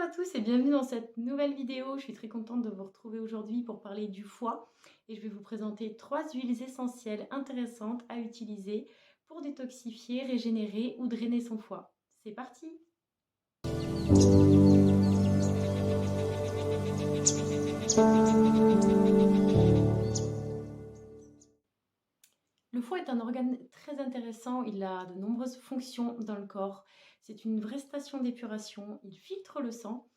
à tous et bienvenue dans cette nouvelle vidéo. Je suis très contente de vous retrouver aujourd'hui pour parler du foie et je vais vous présenter 3 huiles essentielles intéressantes à utiliser pour détoxifier, régénérer ou drainer son foie. C'est parti! Le foie est un organe très intéressant, il a de nombreuses fonctions dans le corps. C'est une vraie station d'épuration, il filtre le sang.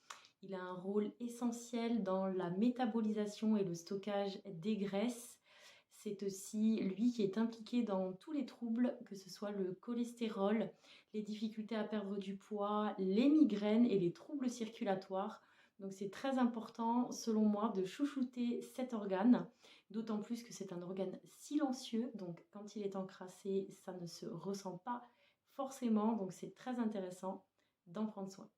Il a un rôle essentiel dans la métabolisation et le stockage des graisses. C'est aussi lui qui est impliqué dans tous les troubles, que ce soit le cholestérol, les difficultés à perdre du poids, les migraines et les troubles circulatoires. Donc c'est très important, selon moi, de chouchouter cet organe, d'autant plus que c'est un organe silencieux, donc quand il est encrassé, ça ne se ressent pas forcément, donc c'est très intéressant d'en prendre soin.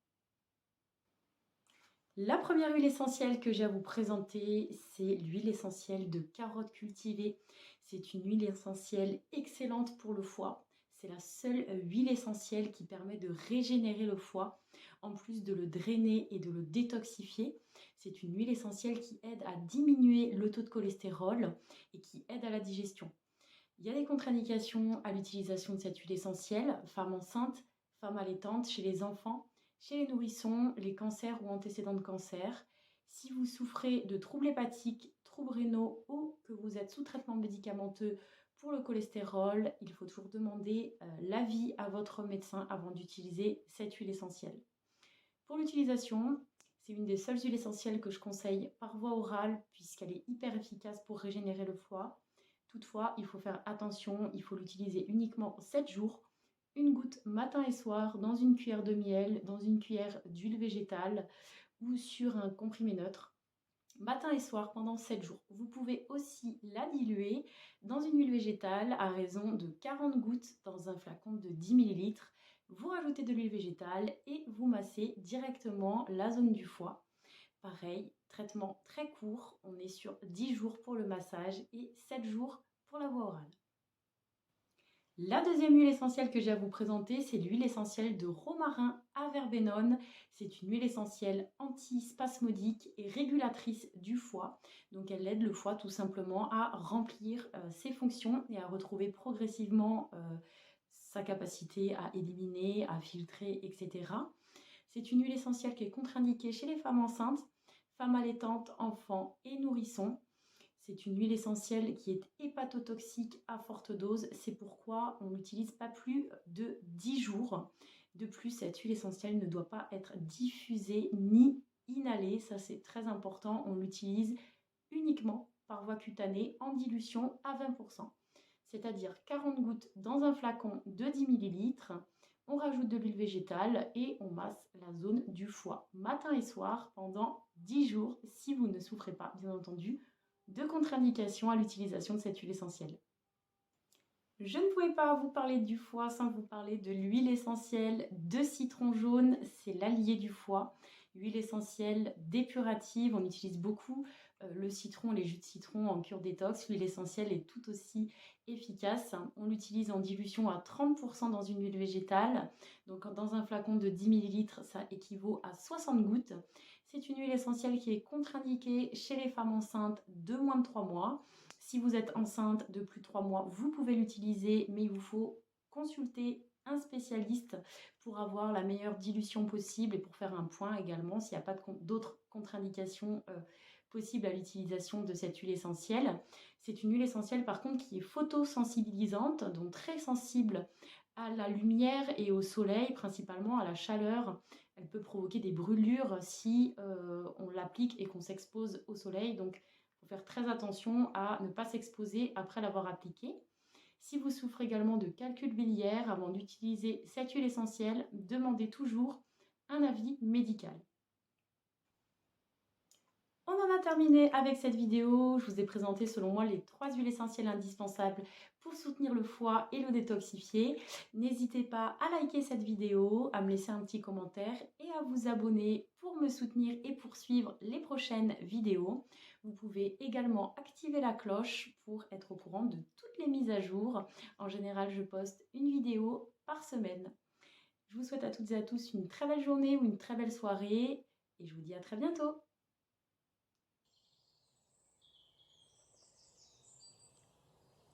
La première huile essentielle que j'ai à vous présenter, c'est l'huile essentielle de carotte cultivée. C'est une huile essentielle excellente pour le foie. C'est la seule huile essentielle qui permet de régénérer le foie, en plus de le drainer et de le détoxifier. C'est une huile essentielle qui aide à diminuer le taux de cholestérol et qui aide à la digestion. Il y a des contre-indications à l'utilisation de cette huile essentielle, femmes enceintes, femmes allaitantes, chez les enfants, chez les nourrissons, les cancers ou antécédents de cancer. Si vous souffrez de troubles hépatiques, troubles rénaux ou que vous êtes sous traitement médicamenteux pour le cholestérol, il faut toujours demander l'avis à votre médecin avant d'utiliser cette huile essentielle. Pour l'utilisation, c'est une des seules huiles essentielles que je conseille par voie orale puisqu'elle est hyper efficace pour régénérer le foie. Toutefois, il faut faire attention, il faut l'utiliser uniquement 7 jours, une goutte matin et soir dans une cuillère de miel, dans une cuillère d'huile végétale ou sur un comprimé neutre. Matin et soir pendant 7 jours. Vous pouvez aussi la diluer dans une huile végétale à raison de 40 gouttes dans un flacon de 10 ml. Vous rajoutez de l'huile végétale et vous massez directement la zone du foie. Pareil, traitement très court, on est sur 10 jours pour le massage et 7 jours pour la voie orale. La deuxième huile essentielle que j'ai à vous présenter, c'est l'huile essentielle de romarin à verbenone. C'est une huile essentielle antispasmodique et régulatrice du foie. Donc elle aide le foie tout simplement à remplir ses fonctions et à retrouver progressivement sa capacité à éliminer, à filtrer, etc. C'est une huile essentielle qui est contre-indiquée chez les femmes enceintes, femmes allaitantes, enfants et nourrissons. C'est une huile essentielle qui est hépatotoxique à forte dose. C'est pourquoi on n'utilise pas plus de 10 jours. De plus, cette huile essentielle ne doit pas être diffusée ni inhalée. Ça, c'est très important. On l'utilise uniquement par voie cutanée en dilution à 20%. C'est-à-dire 40 gouttes dans un flacon de 10 ml. On rajoute de l'huile végétale et on masse la zone du foie matin et soir pendant 10 jours si vous ne souffrez pas, bien entendu, de contre-indications à l'utilisation de cette huile essentielle. Je ne pouvais pas vous parler du foie sans vous parler de l'huile essentielle de citron jaune, c'est l'allié du foie. Huile essentielle dépurative, on utilise beaucoup le citron, les jus de citron en cure détox. L'huile essentielle est tout aussi efficace. On l'utilise en dilution à 30% dans une huile végétale. Donc dans un flacon de 10 ml, ça équivaut à 60 gouttes. C'est une huile essentielle qui est contre-indiquée chez les femmes enceintes de moins de 3 mois. Si vous êtes enceinte de plus de 3 mois, vous pouvez l'utiliser, mais il vous faut consulter un spécialiste pour avoir la meilleure dilution possible et pour faire un point également s'il n'y a pas d'autres contre-indications possibles à l'utilisation de cette huile essentielle. C'est une huile essentielle par contre qui est photosensibilisante, donc très sensible à la lumière et au soleil, principalement à la chaleur. Elle peut provoquer des brûlures si on l'applique et qu'on s'expose au soleil. Donc, il faut faire très attention à ne pas s'exposer après l'avoir appliquée. Si vous souffrez également de calcul biliaire, avant d'utiliser cette huile essentielle, demandez toujours un avis médical. On en a terminé avec cette vidéo. Je vous ai présenté selon moi les 3 huiles essentielles indispensables pour soutenir le foie et le détoxifier. N'hésitez pas à liker cette vidéo, à me laisser un petit commentaire et à vous abonner pour me soutenir et poursuivre les prochaines vidéos. Vous pouvez également activer la cloche pour être au courant de toutes les mises à jour. En général, je poste une vidéo par semaine. Je vous souhaite à toutes et à tous une très belle journée ou une très belle soirée. et je vous dis à très bientôt.